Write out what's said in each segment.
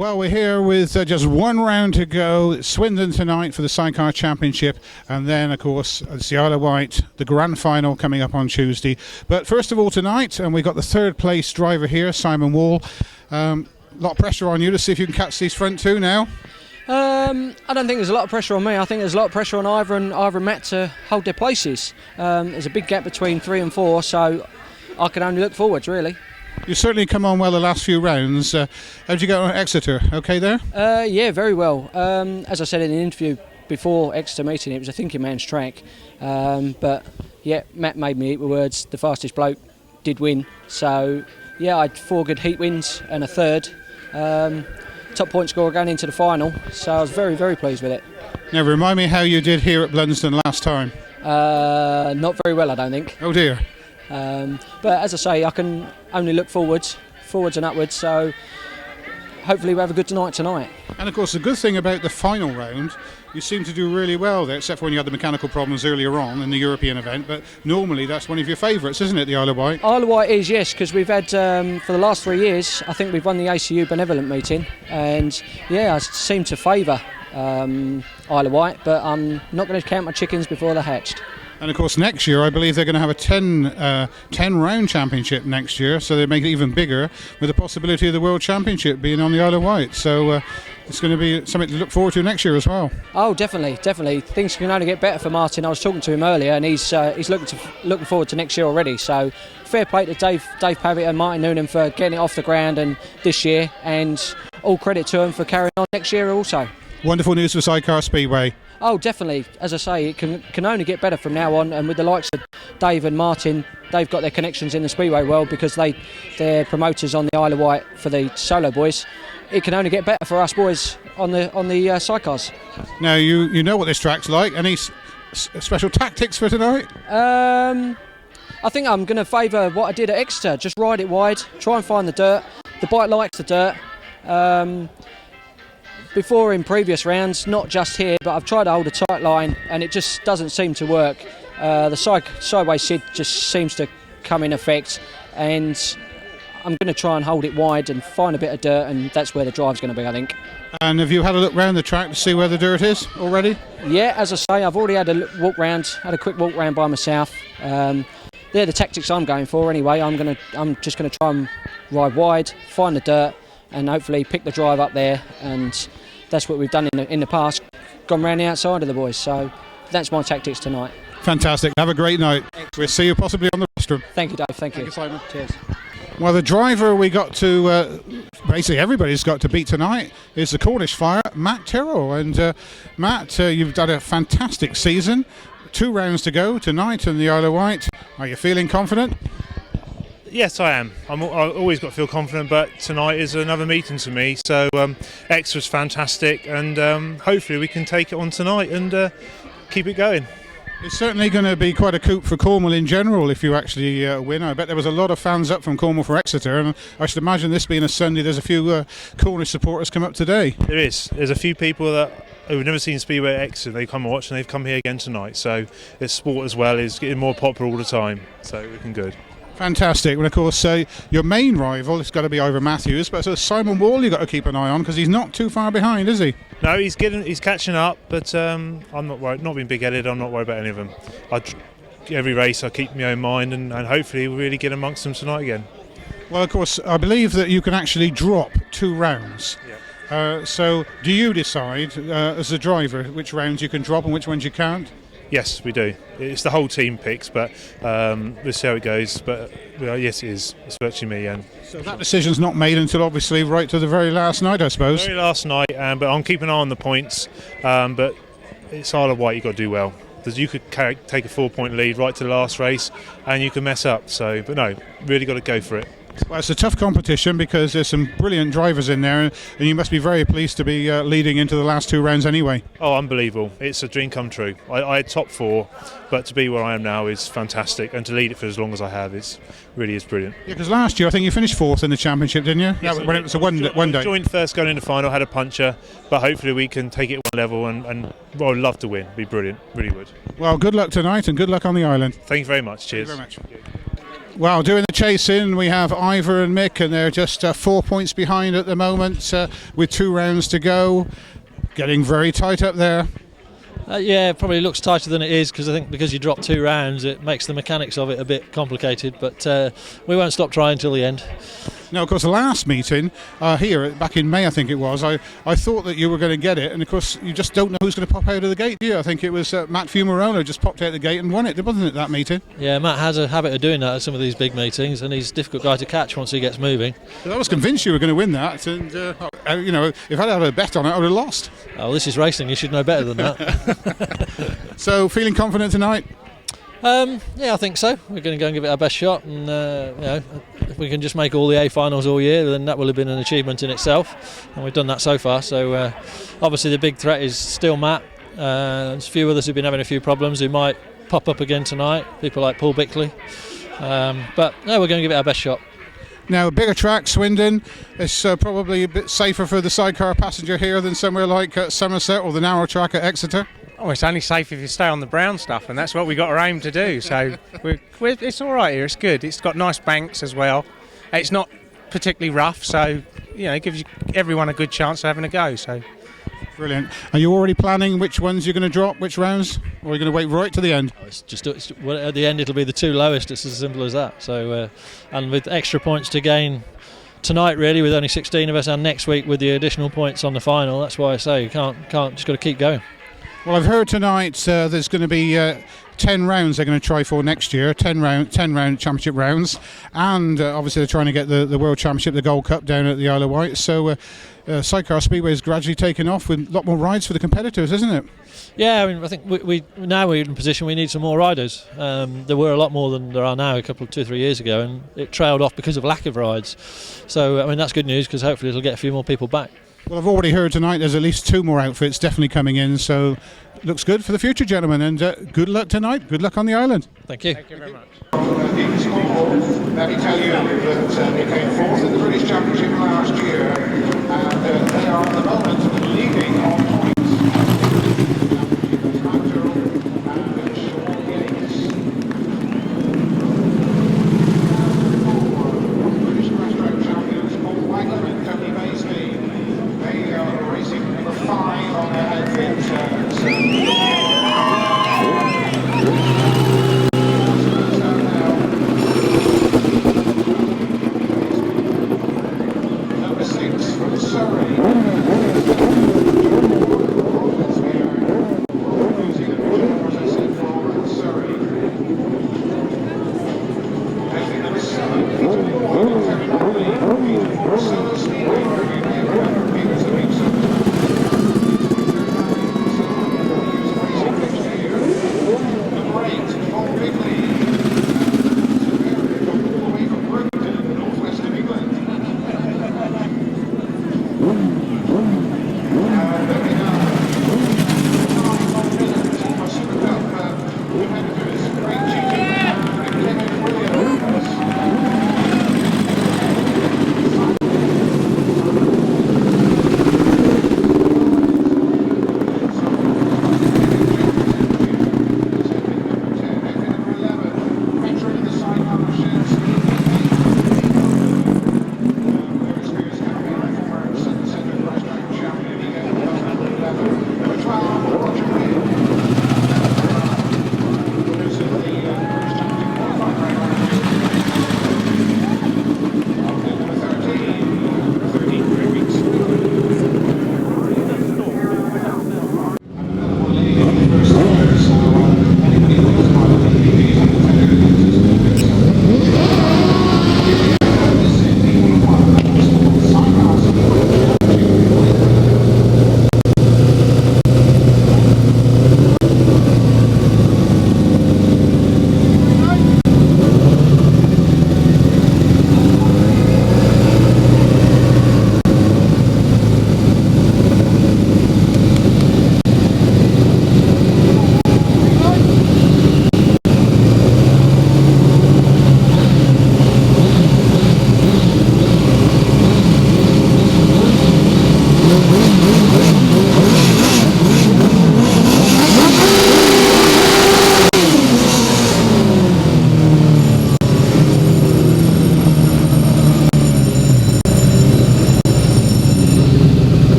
Well, we're here with just one round to go. Swindon tonight for the Sidecar Championship, and then, of course, it's the Isle of Wight, the grand final coming up on Tuesday. But first of all, tonight, and we've got the third place driver here, Symon Wall. A lot of pressure on you to see if you can catch these front two now. I don't think there's a lot of pressure on me. I think there's a lot of pressure on Ivor and Matt to hold their places. There's a big gap between 3 and 4, so I can only look forwards, really. You certainly come on well the last few rounds. How did you get on at Exeter? Okay there? Yeah, very well. As I said in the interview before Exeter meeting, it was a thinking man's track. But yeah, Matt made me eat my words. The fastest bloke did win. So yeah, I had 4 good heat wins and a third. Top point scorer going into the final. So I was very, very pleased with it. Now remind me how you did here at Blunsdon last time. Not very well, I don't think. Oh dear. But as I say, I can only look forwards and upwards, so hopefully we'll have a good night tonight. And of course the good thing about the final round, you seem to do really well there, except for when you had the mechanical problems earlier on in the European event, but normally that's one of your favourites, isn't it, the Isle of Wight? Isle of Wight is, yes, because we've had, for the last 3 years, I think we've won the ACU Benevolent meeting, and yeah, I seem to favour Isle of Wight, but I'm not going to count my chickens before they're hatched. And of course next year I believe they're going to have a 10 round championship next year, so they make it even bigger, with the possibility of the World Championship being on the Isle of Wight. So it's going to be something to look forward to next year as well. Oh, definitely. Things can only get better for Martin. I was talking to him earlier, and he's looking forward to next year already. So fair play to Dave Pavitt and Martin Noonan for getting it off the ground and this year, and all credit to them for carrying on next year also. Wonderful news for Sidecar Speedway. Oh, definitely. As I say, it can only get better from now on, and with the likes of Dave and Martin, they've got their connections in the Speedway world because they're promoters on the Isle of Wight for the solo boys. It can only get better for us boys on the sidecars. Now, you know what this track's like. Any special tactics for tonight? I think I'm going to favour what I did at Exeter. Just ride it wide, try and find the dirt. The bike likes the dirt. Before in previous rounds, not just here, but I've tried to hold a tight line and it just doesn't seem to work. The sideways Sid just seems to come in effect, and I'm going to try and hold it wide and find a bit of dirt, and that's where the drive's going to be, I think. And have you had a look round the track to see where the dirt is already? Yeah, as I say, I've already had a quick walk round by myself. They're the tactics I'm going for anyway. I'm just going to try and ride wide, find the dirt, and hopefully pick the drive up there, and that's what we've done in the past, gone round the outside of the boys, so that's my tactics tonight. Fantastic, have a great night. Excellent. We'll see you possibly on the rostrum. Thank you, Dave, thank you. Thank you, Simon. Cheers. Well, the driver we got to, basically everybody's got to beat tonight, is the Cornish Fire, Matt Tyrrell. And Matt, you've done a fantastic season, 2 rounds to go tonight in the Isle of Wight. Are you feeling confident? Yes, I am. I've always got to feel confident, but tonight is another meeting for me. So Exeter's fantastic, and hopefully we can take it on tonight and keep it going. It's certainly going to be quite a coup for Cornwall in general if you actually win. I bet there was a lot of fans up from Cornwall for Exeter, and I should imagine this being a Sunday, there's a few Cornish supporters come up today. There is. There's a few people who've never seen Speedway at Exeter. They come and watch, and they've come here again tonight. So it's sport as well. It's getting more popular all the time. So we're looking good. Fantastic. And of course, your main rival has got to be Ivor Matthews, but Symon Wall you've got to keep an eye on because he's not too far behind, is he? No, he's catching up, but I'm not worried. Not being big-headed, I'm not worried about any of them. Every race I keep my own mind, and hopefully we'll really get amongst them tonight again. Well, of course, I believe that you can actually drop 2 rounds. Yeah. So do you decide, as a driver, which rounds you can drop and which ones you can't? Yes, we do. It's the whole team picks, but we'll see how it goes. But yes, it is. It's virtually me. And so that decision's not made until obviously right to the very last night, I suppose. Very last night, but I'm keeping an eye on the points. But it's Isle of Wight, you've got to do well. Because you could take a 4-point lead right to the last race, and you can mess up. So, but no, really got to go for it. Well, it's a tough competition because there's some brilliant drivers in there, and you must be very pleased to be leading into the last 2 rounds anyway. Oh, unbelievable. It's a dream come true. I had top 4, but to be where I am now is fantastic, and to lead it for as long as I have really is brilliant. Yeah, because last year I think you finished 4th in the championship, didn't you? Yes, when it was a one day. Joined first going in the final, had a puncher, but hopefully we can take it one level, and well, I'd love to win. It'd be brilliant, really would. Well, good luck tonight and good luck on the island. Thank you very much. Cheers. Thank you very much. Well, doing the chase in, we have Ivor and Mick, and they're just 4 points behind at the moment with 2 rounds to go. Getting very tight up there. Yeah, it probably looks tighter than it is, because I think because you drop 2 rounds it makes the mechanics of it a bit complicated, but we won't stop trying till the end. Now, of course, the last meeting here, back in May, I think it was, I thought that you were going to get it, and of course, you just don't know who's going to pop out of the gate, do you? I think it was Matt Fumarola just popped out the gate and won it, wasn't it, that meeting? Yeah, Matt has a habit of doing that at some of these big meetings, and he's a difficult guy to catch once he gets moving. But I was convinced you were going to win that, and, you know, if I'd had a bet on it, I would have lost. Oh, this is racing, you should know better than that. So, feeling confident tonight? Yeah, I think so. We're going to go and give it our best shot, and you know, if we can just make all the A finals all year, then that will have been an achievement in itself, and we've done that so far. So obviously the big threat is still Matt. There's a few others who've been having a few problems who might pop up again tonight, people like Paul Bickley, but no, we're going to give it our best shot. Now, a bigger track, Swindon, it's probably a bit safer for the sidecar passenger here than somewhere like Somerset or the narrow track at Exeter. Oh, it's only safe if you stay on the brown stuff, and that's what we got our aim to do. So it's all right here. It's good. It's got nice banks as well. It's not particularly rough, so you know, it gives everyone a good chance of having a go. So brilliant. Are you already planning which ones you're going to drop, which rounds, or are you going to wait right to the end? Well, at the end, it'll be the 2 lowest. It's as simple as that. So, and with extra points to gain tonight, really, with only 16 of us, and next week with the additional points on the final. That's why I say you can't just got to keep going. Well, I've heard tonight there's going to be 10 rounds they're going to try for next year, 10 round championship rounds, and obviously they're trying to get the World Championship, the Gold Cup down at the Isle of Wight. So Sidecar Speedway is gradually taking off with a lot more rides for the competitors, isn't it? Yeah, I mean, I think we now we're in a position we need some more riders. There were a lot more than there are now 2-3 years ago, and it trailed off because of lack of rides. So I mean, that's good news, because hopefully it'll get a few more people back. Well, I've already heard tonight there's at least 2 more outfits definitely coming in, so looks good for the future, gentlemen, and good luck tonight. Good luck on the island. Thank you. thank you very much. Let me tell you that they came fourth in the British Championship last year, and they are at the moment leading on points. British Crosstrack champions Whitelam and they are racing number 5 on their outfit. Number 6 from Surrey.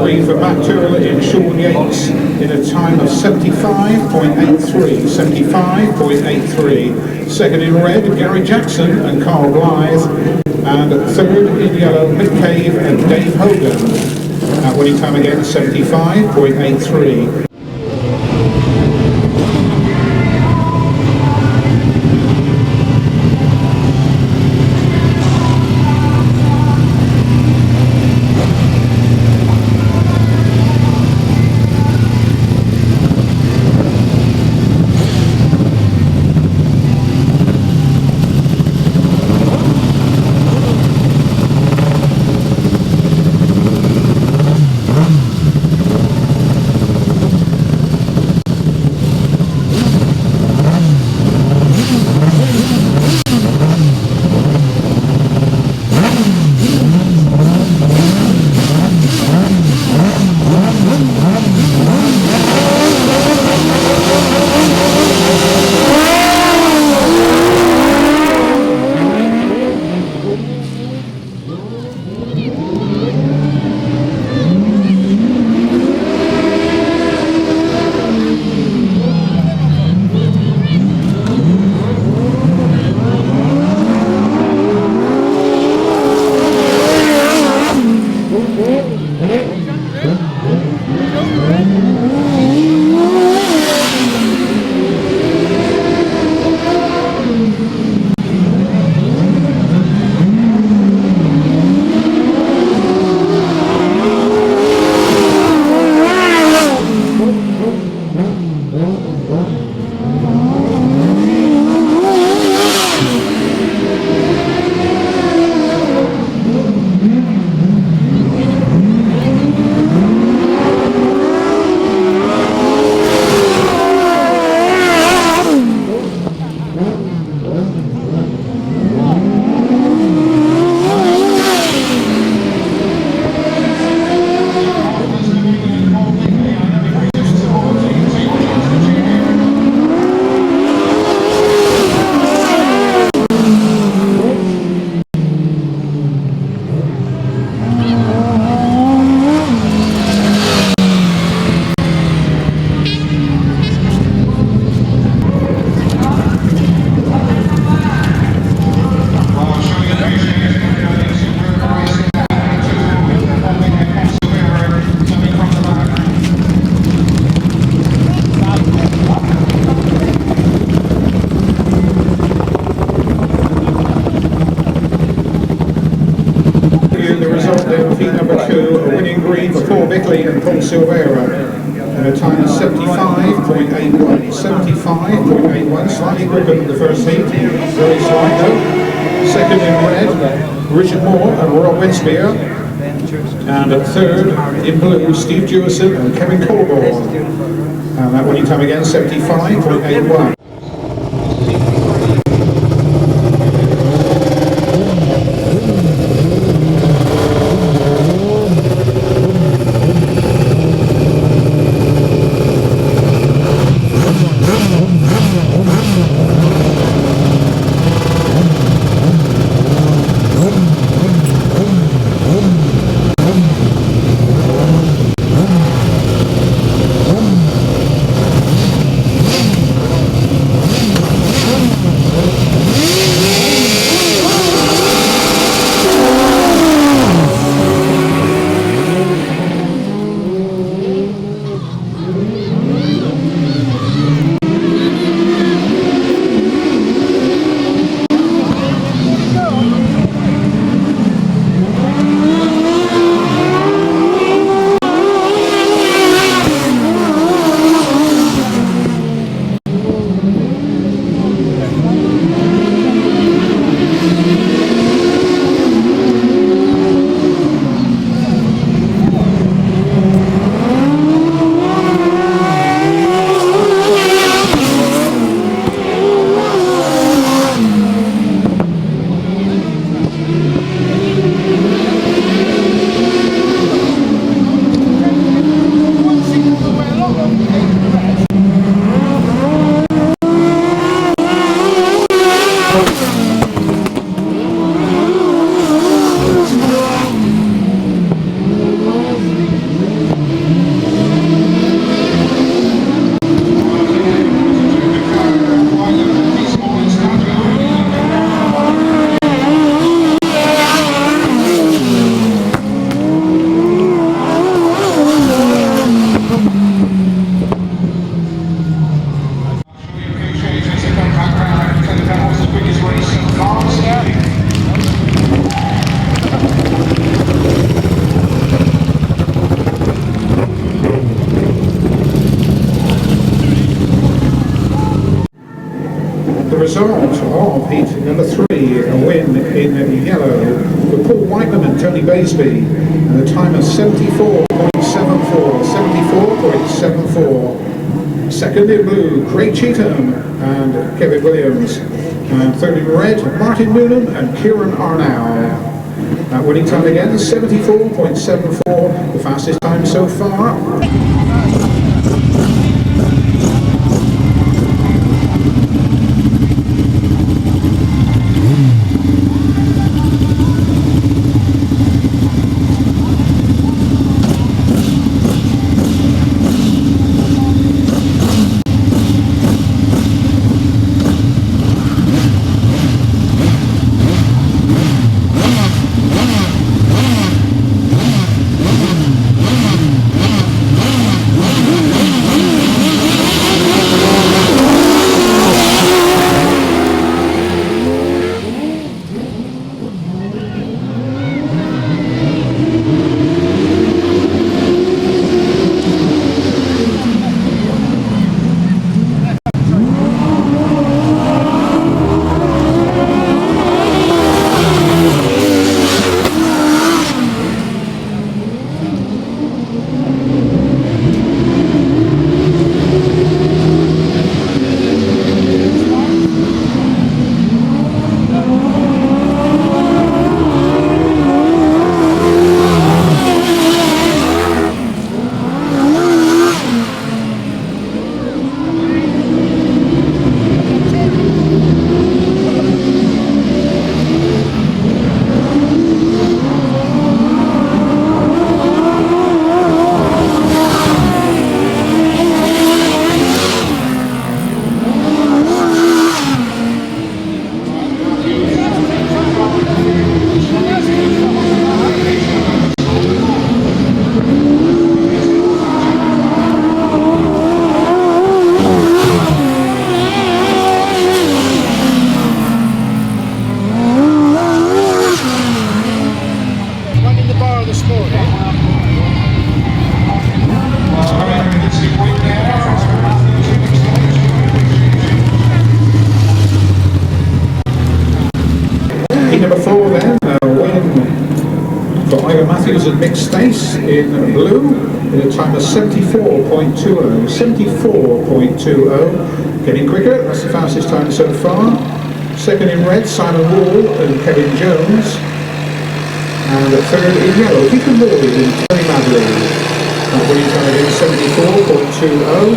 green for Matt Tyrrell in Sean Yates in a time of 75.83. 75.83. Second in red, Gary Jackson and Carl Blythe. And third in yellow, Mick Cave and Dave Hogan. Winning time again, 75.83. And Paul Silvera in a time of 75.81. 75.81, slightly quicker than the first heat, very slightly. Second in red, Richard Moore and Rob Winspear. And at third in blue, Steve Jewison and Kevin Colborne. And that winning time again, 75.81. result of heat number 3, a win in yellow for Paul Whitelam and Tony Baisby, and a time of 74.74. 74.74. Second in blue, Craig Cheetham and Kevin Williams. And third in red, Martin Noonan and Kieran Arnow. Winning time again, 74.74, the fastest time so far. Number 4 then, a win for Ivor Matthews and Mick Stace in blue, in a time of 74.20. 74.20, getting quicker, that's the fastest time so far. Second in red, Symon Wall and Kevin Jones. And third in yellow, Peter Morley and Tony Madley. That winning time again, 74.20.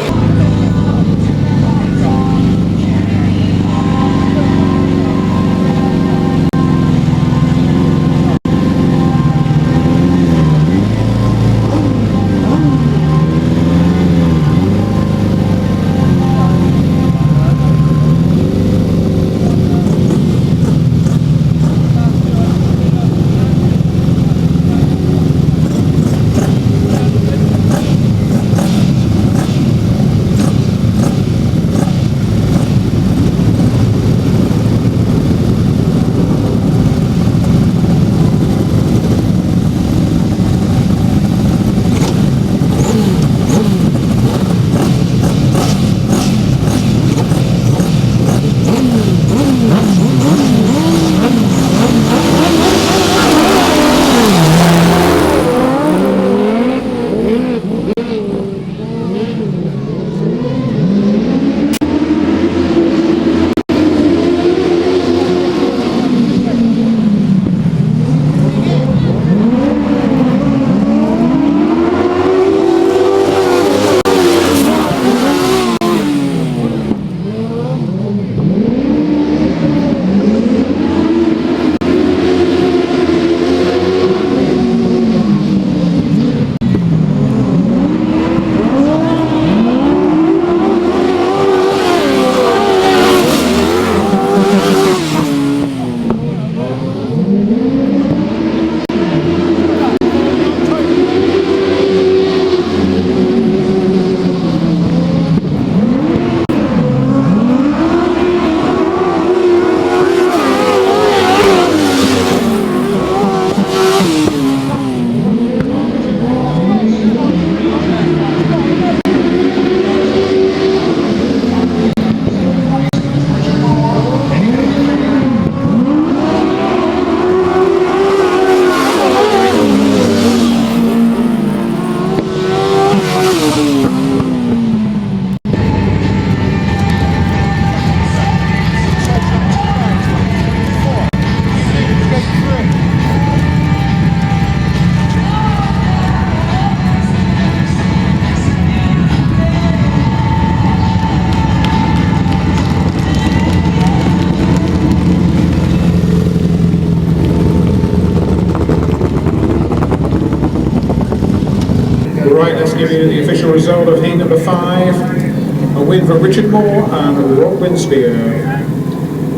Right, let's give you the official result of heat number 5. A win for Richard Moore and Rob Winspear.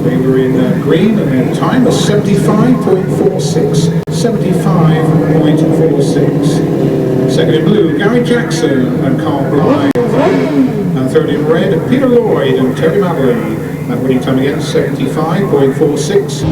They were in green and their time was 75.46. 75.46. Second in blue, Gary Jackson and Carl Blythe. And third in red, Peter Lloyd and Terry Madley. That winning time again, 75.46.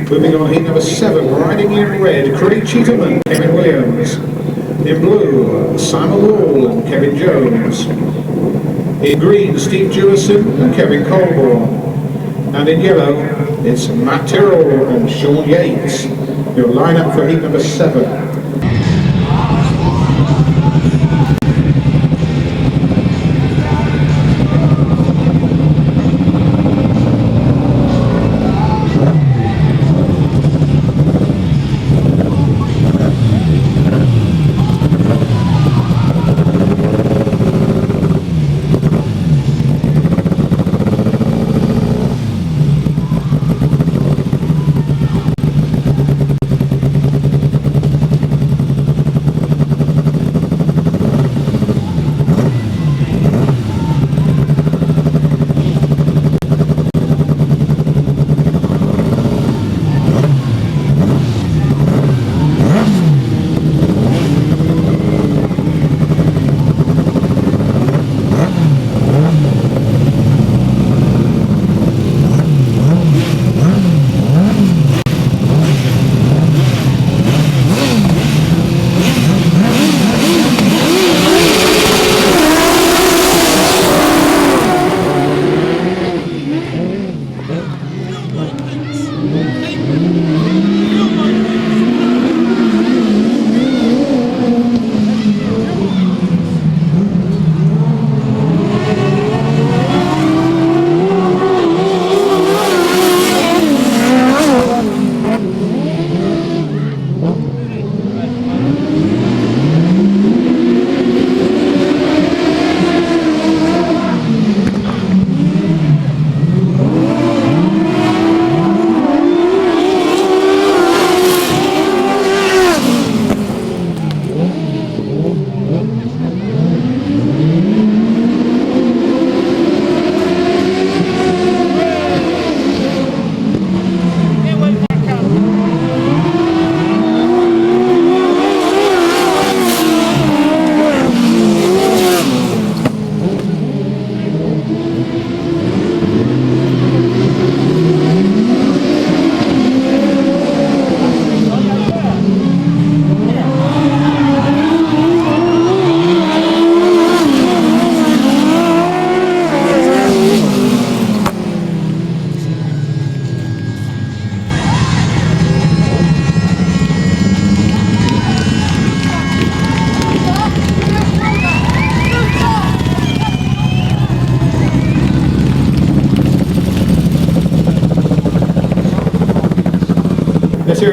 Moving on, heat number 7, riding in red, Craig Cheetleman, Kevin Williams. In blue, Symon Wall and Kevin Jones. In green, Steve Jewison and Kevin Colborne. And in yellow, it's Matt Tyrrell and Sean Yates. Your lineup for heat number 7.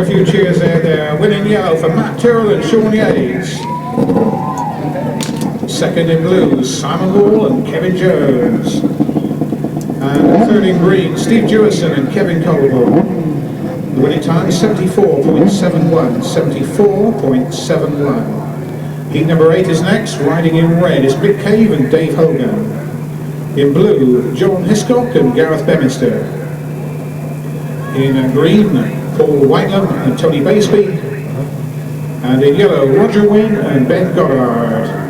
hear a few cheers there. They're winning yellow for Matt Tyrrell and Sean Yates. Second in blue, Symon Wall and Kevin Jones. And third in green, Steve Jewison and Kevin Colville. The winning time is 74.71. 74.71. Heat number 8 is next. Riding in red is Mick Cave and Dave Hogan. In blue, John Hiscock and Gareth Bemister. In green, Paul Whitelam and Tony Baseby. And in yellow, Roger Wynne and Ben Goddard.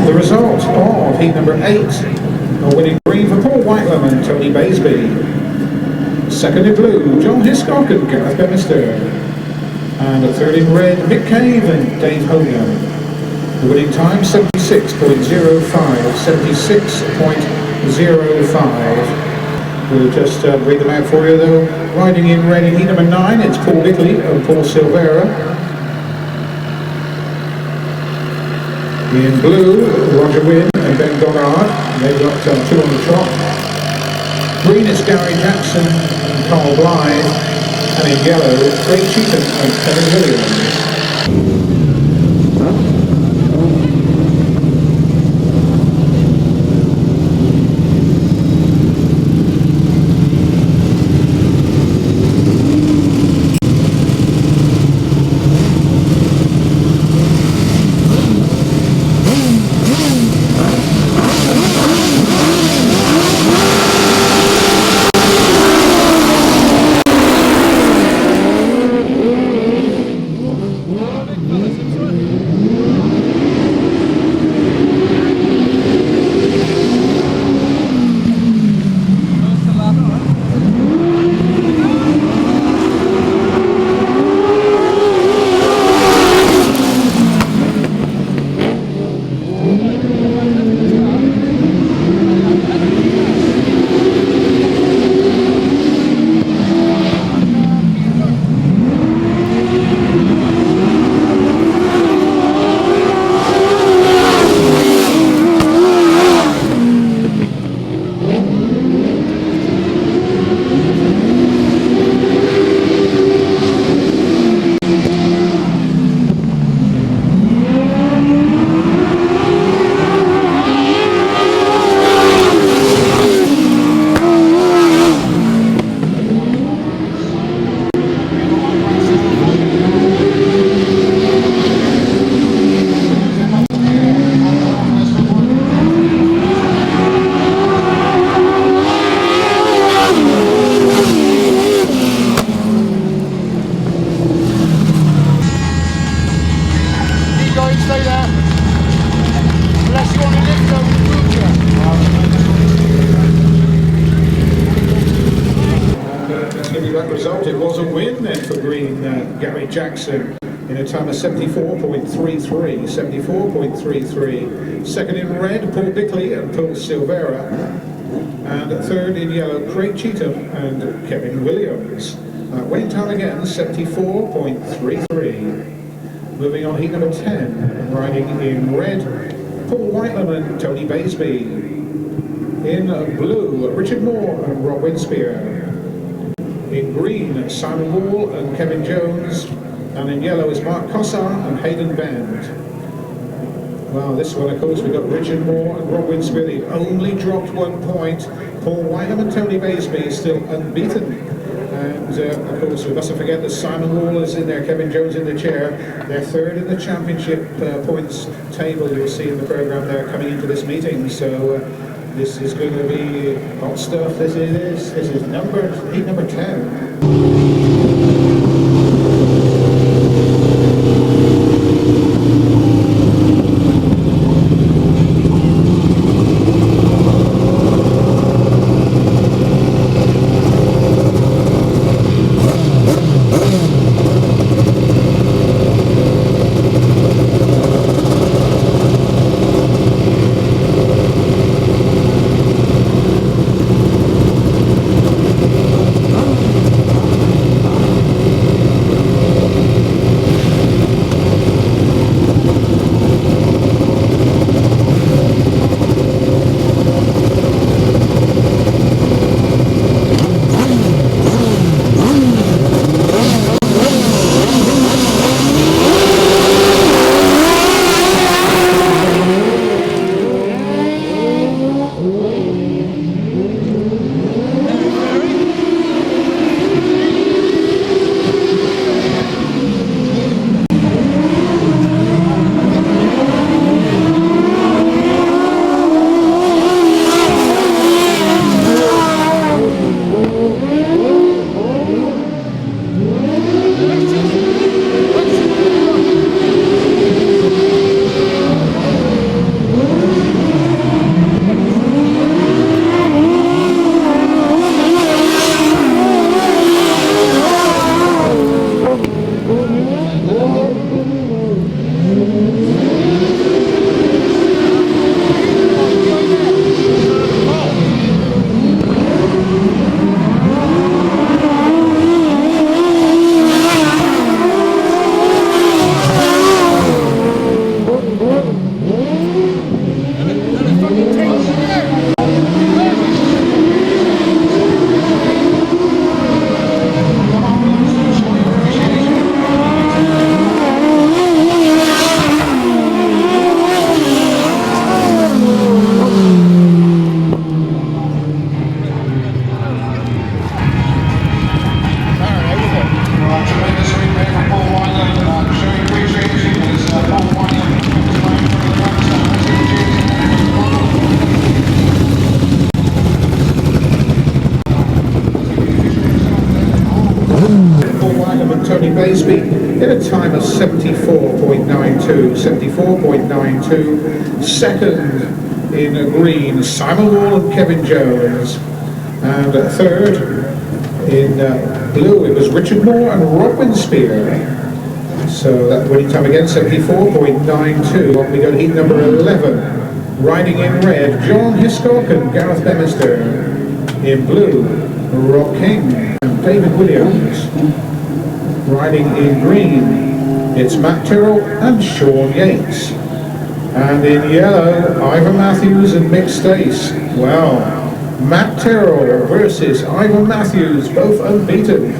The result of heat number 8, a winning green for Paul Whitelam and Tony Baseby. Second in blue, John Hiscock and Gareth Bemister. And a third in red, Mick Cave and Dave Hogan. The winning time 76.05. 76.05. We'll just read them out for you though. Riding in red in heat number 9, it's Paul Ickley and Paul Silvera. In blue, Roger Wynne and Ben Goddard. They've got 2 on the trot. Green is Gary Jackson and Carl Blythe. And in yellow, Craig Cheatham and Kevin Williams. stay there. Unless you want to lift over the Let's give you that result. It was a win then for Green Gary Jackson in a time of 74.33. 74.33. Second in red, Paul Bickley and Paul Silvera. And third in yellow, Craig Cheetham and Kevin Williams. Winning time again, 74.33. Moving on, heat number 10, riding in red, Paul Whitelam and Tony Baisby. In blue, Richard Moore and Rob Winspear. In green, Symon Wall and Kevin Jones. And in yellow is Mark Cossar and Hayden Bend. Well, this one, of course, we've got Richard Moore and Rob Winspear. They only dropped 1 point. Paul Whitelam and Tony Baisby still unbeaten. And of course, we mustn't forget that Symon Wall is in there, Kevin Jones in the chair. They're third in the championship points table, you'll see in the programme there coming into this meeting. So this is going to be hot stuff. This is heat number 10. Baisby in a time of 74.92. 74.92. Second in green, Symon Wall and Kevin Jones. And third in blue, it was Richard Moore and Rob Winspear. So that winning time again, 74.92. On we go to heat number 11. Riding in red, John Hiscock and Gareth Bemister. In blue, Rob King and David Williams. Riding in green, it's Matt Tyrrell and Sean Yates. And in yellow, Ivor Matthews and Mick Stace. Well, Matt Tyrrell versus Ivor Matthews, both unbeaten.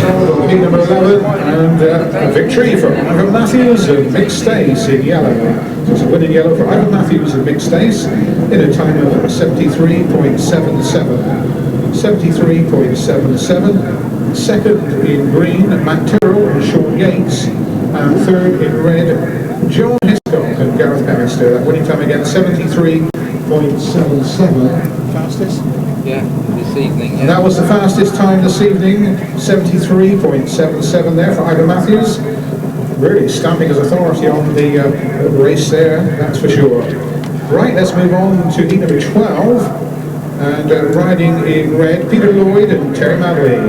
on heat number 11, and a victory for Ivor Matthews and Mick Stace in yellow. So it's a win in yellow for Ivor Matthews and Mick Stace in a time of 73.77. 73.77. Second in green, Matt Tyrrell and Sean Yates, and third in red, John Hiscock and Gareth Bannister. That winning time again, 73.77. Fastest? Yeah, this evening. Yeah. And that was the fastest time this evening, 73.77 there for Ivor Matthews. Really stamping his authority on the race there, that's for sure. Right, let's move on to heat number 12. And riding in red, Peter Lloyd and Terry Madley.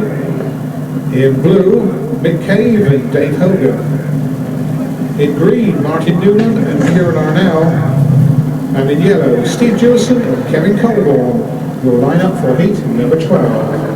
In blue, Mick Cave and Dave Hogan. In green, Martin Noonan and Kieran Arnell. And in yellow, Steve Jewison and Kevin Colborne will line up for heat number 12.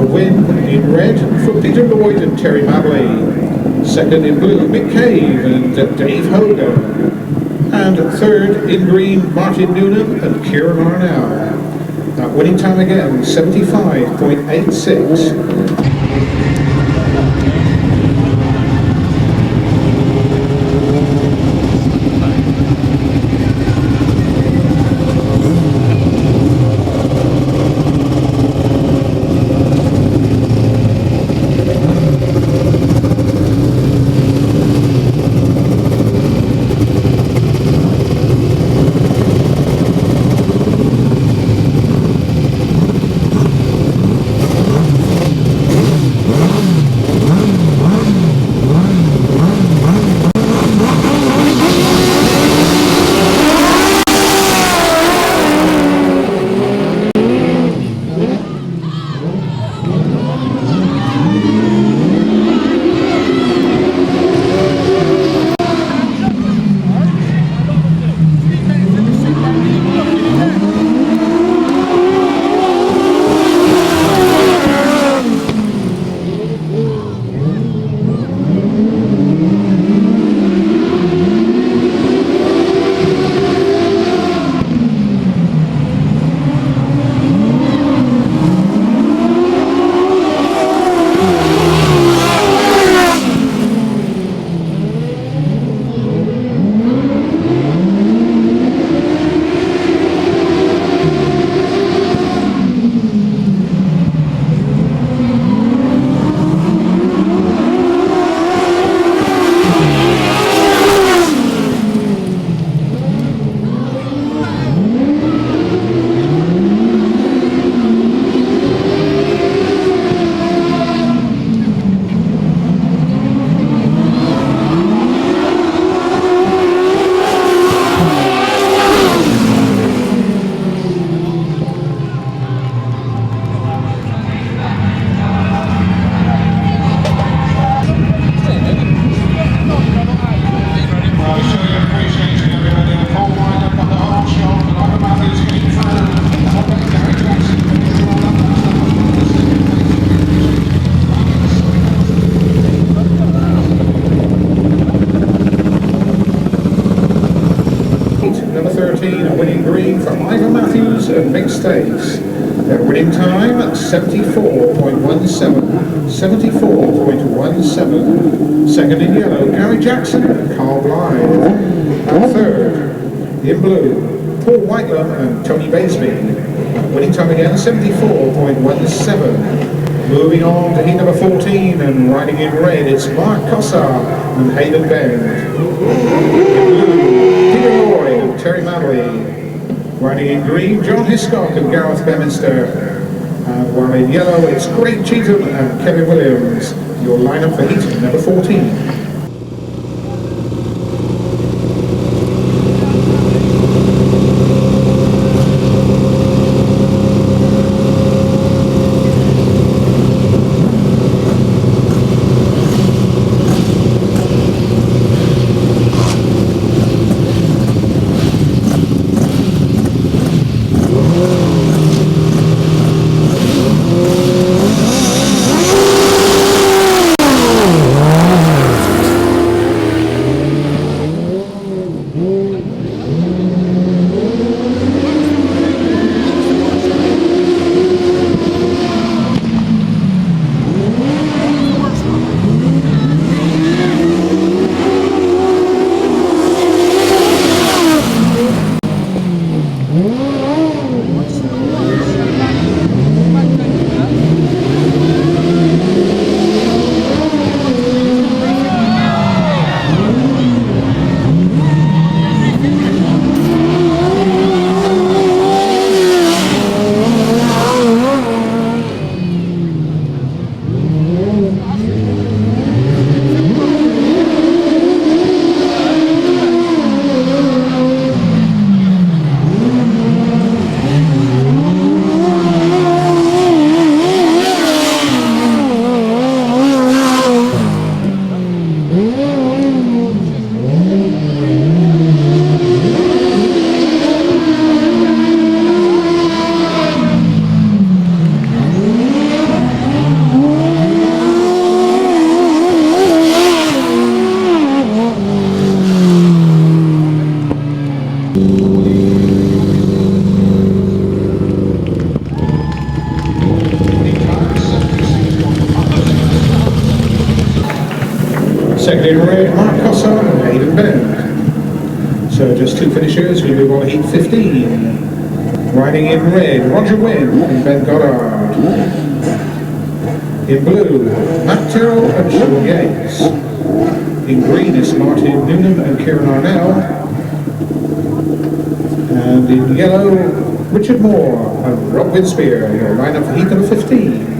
win in red for Peter Lloyd and Terry Madley. Second in blue, Mick Cave and Dave Hogan. And third in green, Martin Newnham and Kieran Arnell. That winning time again, 75.86. Number 13, winning green for Ivor and Mick Stakes. Their winning time, 74.17. 74.17. Second in yellow, Gary Jackson and Carl Blythe. And third, in blue, Paul Whitelam and Tony Baseby. Winning time again, 74.17. Moving on to heat number 14 and riding in red, it's Mark Cossar and Hayden Bend. In blue, Peter Lloyd and Terry Madley. Riding in green, John Hiscock and Gareth Beminster. And while in yellow, it's Greg Cheatham and Kevin Williams. Your lineup for heat number 14. Second in red, Mark Cossa and Hayden Bennett. So just two finishers, we move on to heat 15. Riding in red, Roger Wynn and Ben Goddard. In blue, Matt Tyrrell and Sean Yates. In green is Martin Noonan and Kieran Arnell. And in yellow, Richard Moore and Rob Winspear. Your lineup for heat number 15.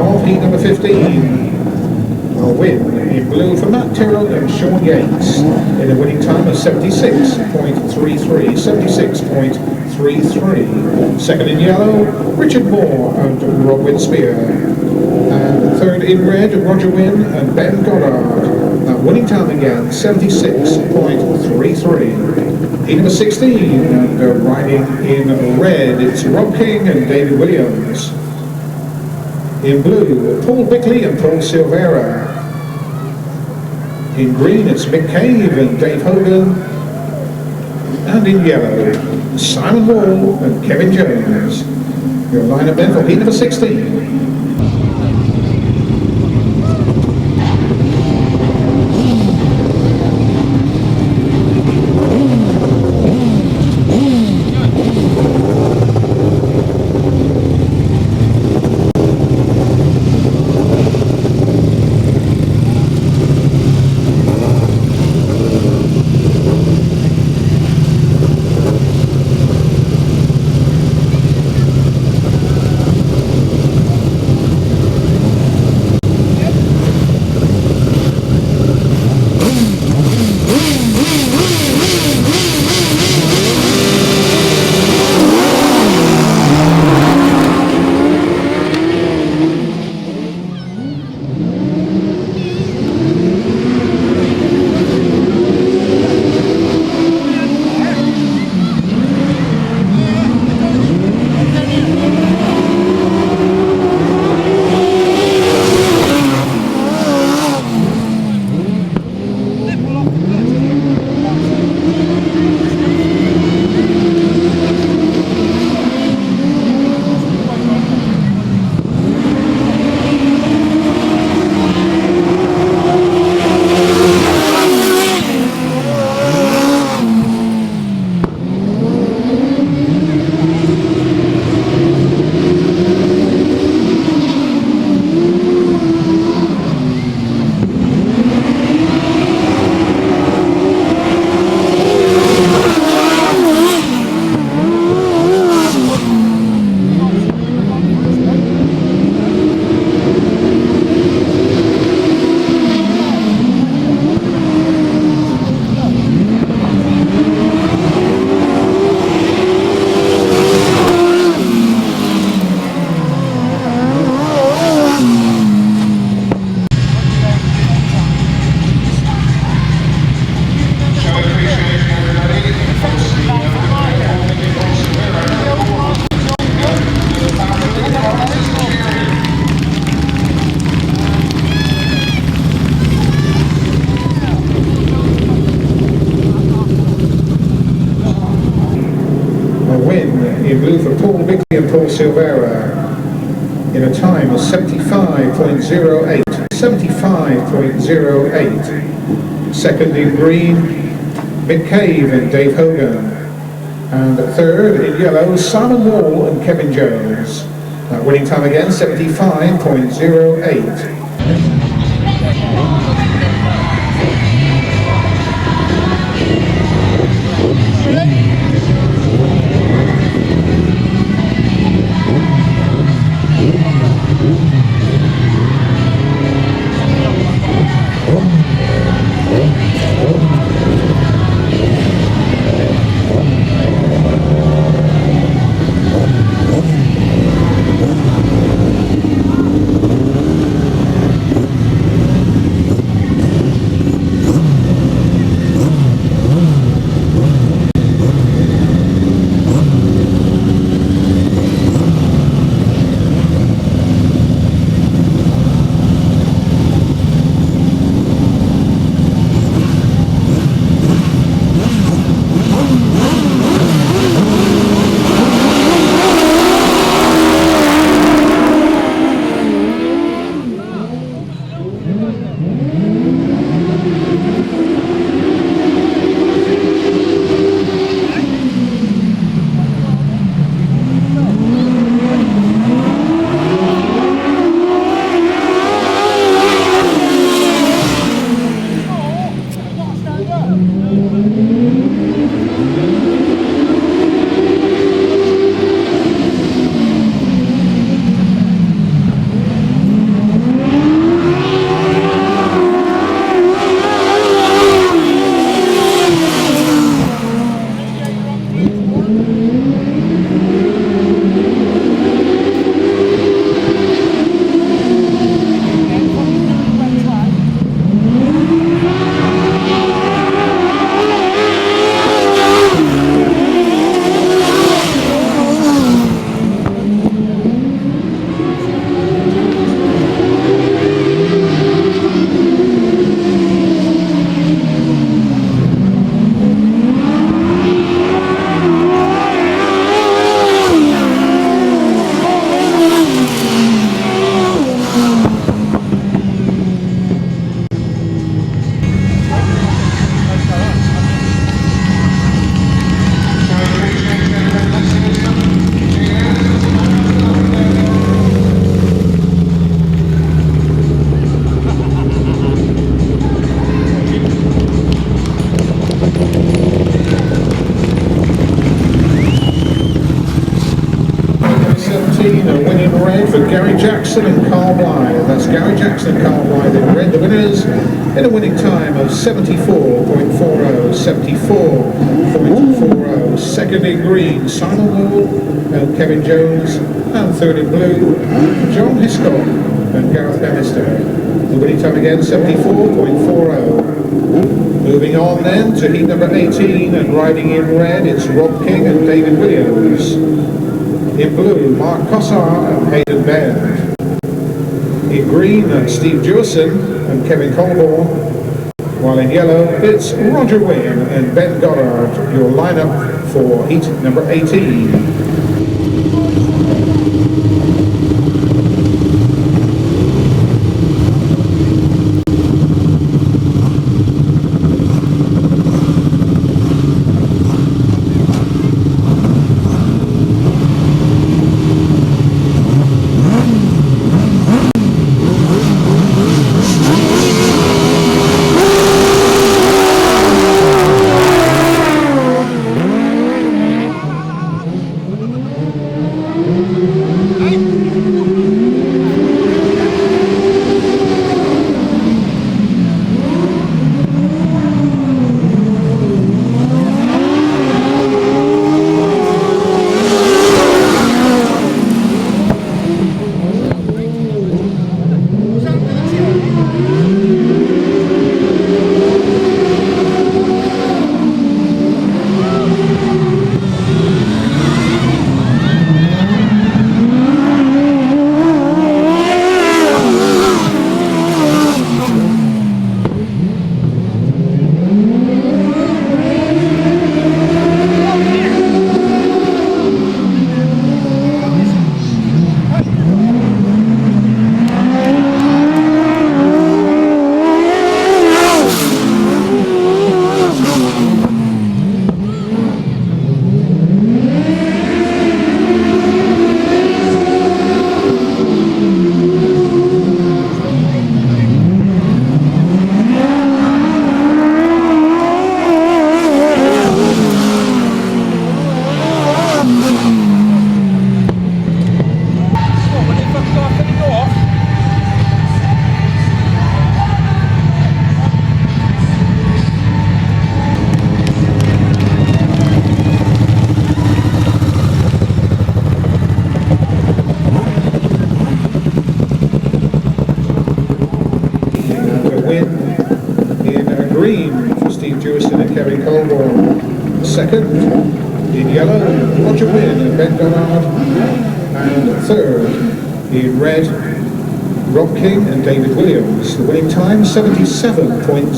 Of heat number 15. A win in blue for Matt Tyrrell and Sean Yates in a winning time of 76.33. 76.33. Second in yellow, Richard Moore and Rob Winspear. And third in red, Roger Wynn and Ben Goddard. Winning time again, 76.33. Heat number 16, and riding in red, it's Rob King and David Williams. In blue, Paul Bickley and Paul Silvera. In green, it's Mick Cave and Dave Hogan. And in yellow, Symon Wall and Kevin Jones. Your lineup then for heat number 16. in blue for Paul Bickley and Paul Silvera in a time of 75.08. 75.08. Second in green, Mick Cave and Dave Hogan. And third in yellow, Symon Wall and Kevin Jones. Winning time again, 75.08. Jackson and Carl Blythe. That's Gary Jackson and Carl Blythe in red, the winners, in a winning time of 74.40, 74.40. Second in green, Symon Wall and Kevin Jones, and third in blue, John Hiscock and Gareth Bannister. The winning time again, 74.40. Moving on then to heat number 18, and riding in red, it's Rob King and David Williams. In blue, Mark Cossar and Hayden Baird. In green, Steve Jewison and Kevin Colborne. While in yellow, it's Roger Wynn and Ben Goddard, your lineup for heat number 18. Second, in yellow, Roger Wynn and Ben Donard. And third, in red, Rob King and David Williams. The winning time 77.08.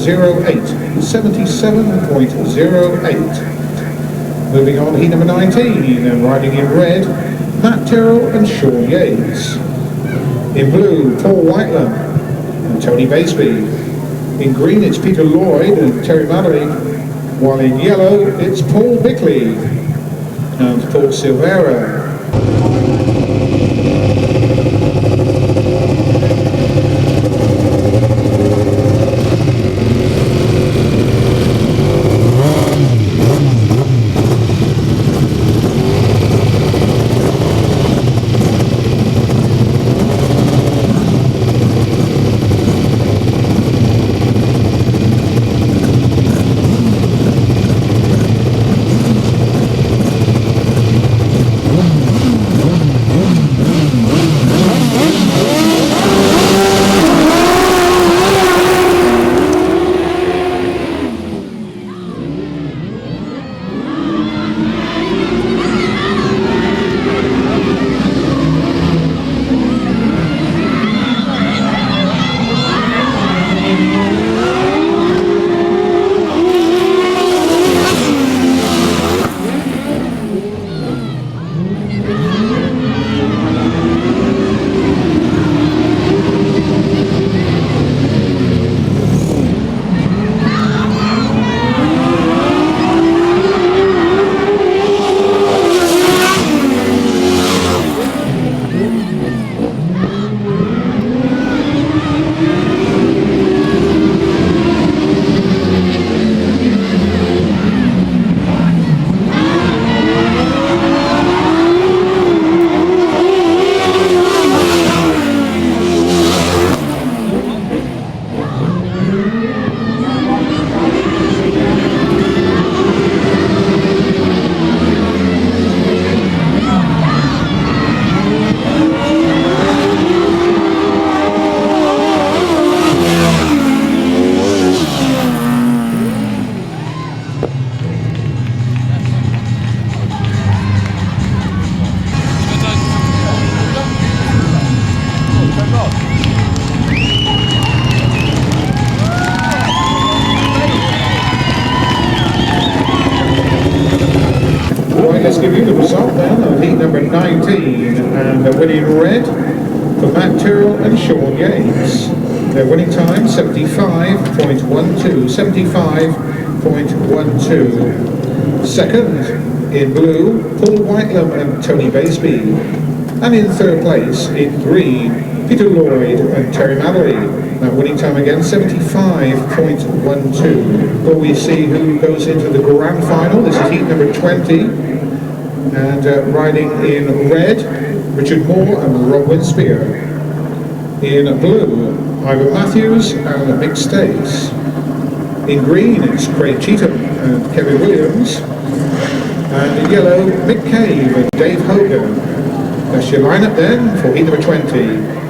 77.08. Moving on, heat number 19, and riding in red, Matt Tyrrell and Sean Yates. In blue, Paul Whitelam and Tony Baseby. In green, it's Peter Lloyd and Terry Mallory. While in yellow, it's Paul Bickley and Paul Silvera. Let's give you the result then of heat number 19, and the winning red for Matt Tyrrell and Sean Yates. Their winning time 75.12. 75.12. Second, in blue, Paul Whitelam and Tony Baseby. And in third place, in green, Peter Lloyd and Terry Mallory. That winning time again 75.12. But we see who goes into the grand final. This is heat number 20. And riding in red, Richard Moore and Rob Winspear. In blue, Ivor Matthews and Mick Stace. In green, it's Craig Cheetham and Kevin Williams. And in yellow, Mick Cave and Dave Hogan. That's your lineup then for heat number 20.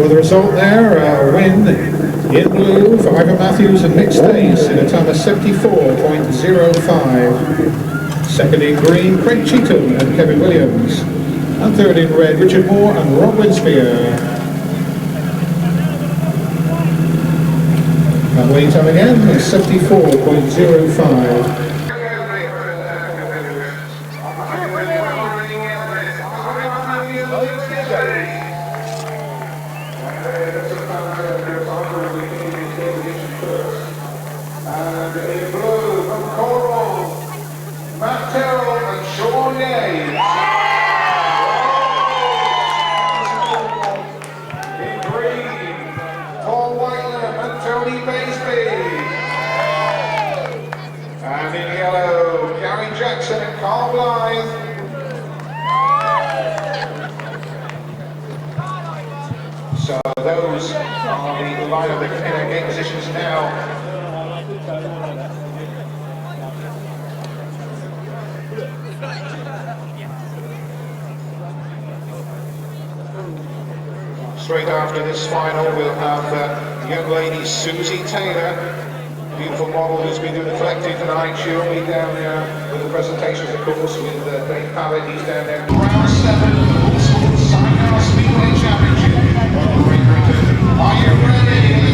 The result there, a win in blue for Ivor Matthews and Nick Stace in a time of 74.05. Second in green, Craig Cheetham and Kevin Williams. And third in red, Richard Moore and Rob Winspear. And winning time again is 74.05. And in yellow, Gary Jackson and Carl Blythe. So those are the line of the gate positions now. Straight after this final, we'll have young lady Susie Taylor, beautiful model who's been doing the collecting tonight. She'll be down there with the presentations, of course, with Dave Pallett. He's down there. Round 7 of the British Sidecar Speedway Championship. Are you ready?